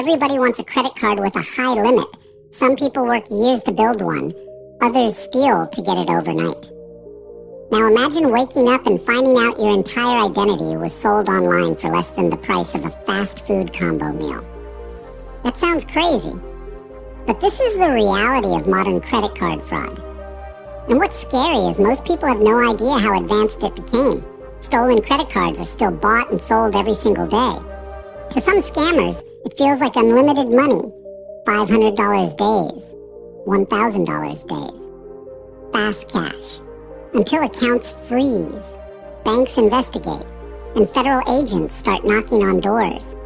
everybody wants a credit card with a high limit. Some people work years to build one. Others steal to get it overnight. Now imagine waking up and finding out your entire identity was sold online for less than the price of a fast food combo meal. That sounds crazy, but this is the reality of modern credit card fraud. And what's scary is most people have no idea how advanced it became. Stolen credit cards are still bought and sold every single day. To some scammers, it feels like unlimited money. $500 days, $1,000 days, fast cash, until accounts freeze, banks investigate, and federal agents start knocking on doors.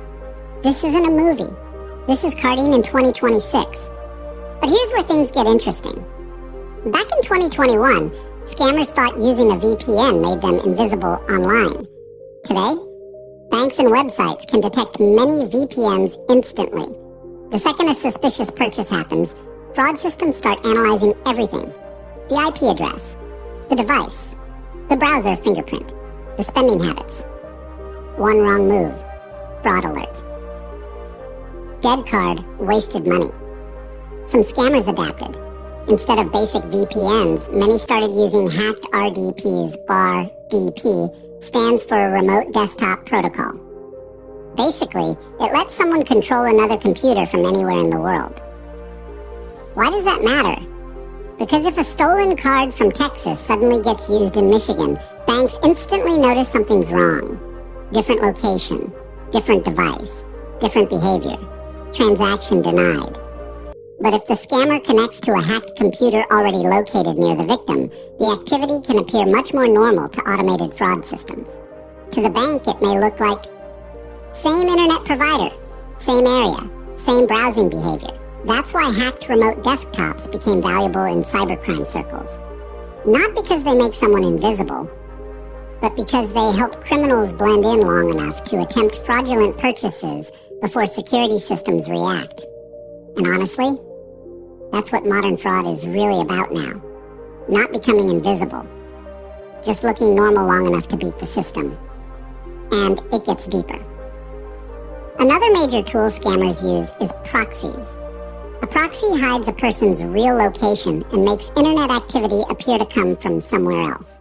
This isn't a movie. This is carding in 2026. But here's where things get interesting. Back in 2021, scammers thought using a VPN made them invisible online. Today, banks and websites can detect many VPNs instantly. The second a suspicious purchase happens, fraud systems start analyzing everything. The IP address, the device, the browser fingerprint, the spending habits. One wrong move, fraud alert. Dead card, wasted money. Some scammers adapted. Instead of basic VPNs, many started using hacked RDPs. BAR DP stands for Remote Desktop Protocol. Basically, it lets someone control another computer from anywhere in the world. Why does that matter? Because if a stolen card from Texas suddenly gets used in Michigan, banks instantly notice something's wrong. Different location, different device, different behavior, transaction denied. But if the scammer connects to a hacked computer already located near the victim, the activity can appear much more normal to automated fraud systems. To the bank, it may look like same internet provider, same area, same browsing behavior. That's why hacked remote desktops became valuable in cybercrime circles. Not because they make someone invisible, but because they help criminals blend in long enough to attempt fraudulent purchases before security systems react. And honestly, that's what modern fraud is really about now. Not becoming invisible, just looking normal long enough to beat the system. And it gets deeper. Another major tool scammers use is proxies. A proxy hides a person's real location and makes internet activity appear to come from somewhere else.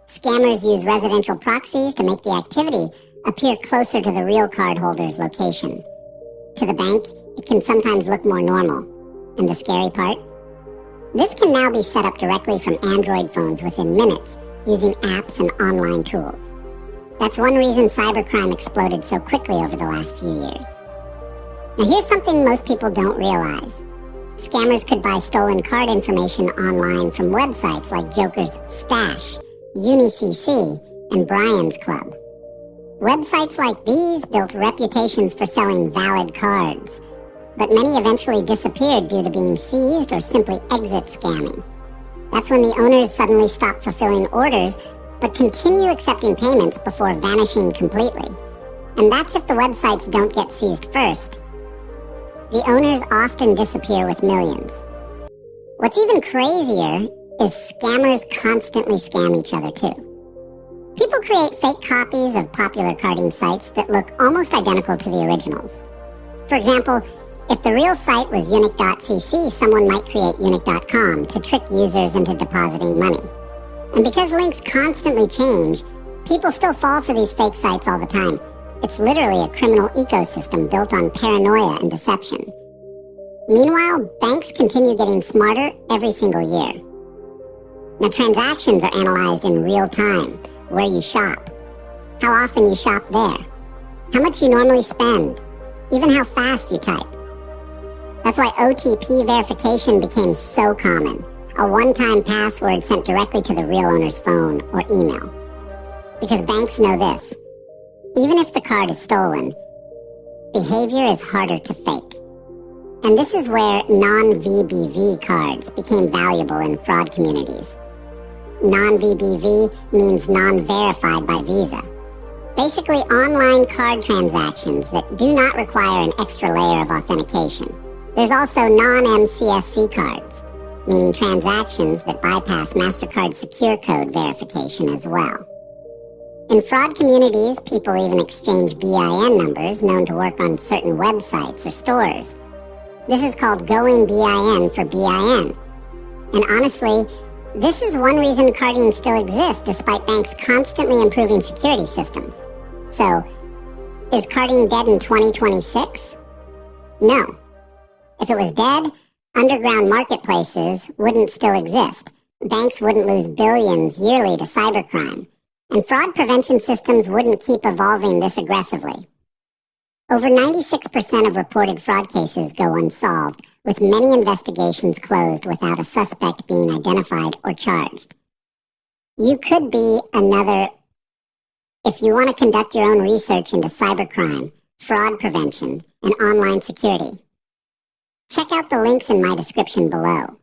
Scammers use residential proxies to make the activity appear closer to the real cardholder's location. To the bank, it can sometimes look more normal. And the scary part? This can now be set up directly from Android phones within minutes using apps and online tools. That's one reason cybercrime exploded so quickly over the last few years. Now here's something most people don't realize. Scammers could buy stolen card information online from websites like Joker's Stash, UniCC, and Brian's Club. Websites like these built reputations for selling valid cards, but many eventually disappeared due to being seized or simply exit scamming. That's when the owners suddenly stop fulfilling orders, but continue accepting payments before vanishing completely. And that's if the websites don't get seized first. The owners often disappear with millions. What's even crazier is scammers constantly scam each other too. People create fake copies of popular carding sites that look almost identical to the originals. For example, if the real site was unic.cc, someone might create unic.com to trick users into depositing money. And because links constantly change, people still fall for these fake sites all the time. It's literally a criminal ecosystem built on paranoia and deception. Meanwhile, banks continue getting smarter every single year. Now, transactions are analyzed in real time, where you shop, how often you shop there, how much you normally spend, even how fast you type. That's why OTP verification became so common, a one-time password sent directly to the real owner's phone or email. Because banks know this. Even if the card is stolen, behavior is harder to fake. And this is where non-VBV cards became valuable in fraud communities. Non-VBV means non-verified by Visa. Basically, online card transactions that do not require an extra layer of authentication. There's also non-MCSC cards, meaning transactions that bypass MasterCard secure code verification as well. In fraud communities, people even exchange BIN numbers known to work on certain websites or stores. This is called going BIN for BIN. And honestly, this is one reason carding still exists despite banks constantly improving security systems. So, is carding dead in 2026? No. If it was dead, underground marketplaces wouldn't still exist. Banks wouldn't lose billions yearly to cybercrime. And fraud prevention systems wouldn't keep evolving this aggressively. Over 96% of reported fraud cases go unsolved, with many investigations closed without a suspect being identified or charged. You could be another if you want to conduct your own research into cybercrime, fraud prevention, and online security. Check out the links in my description below.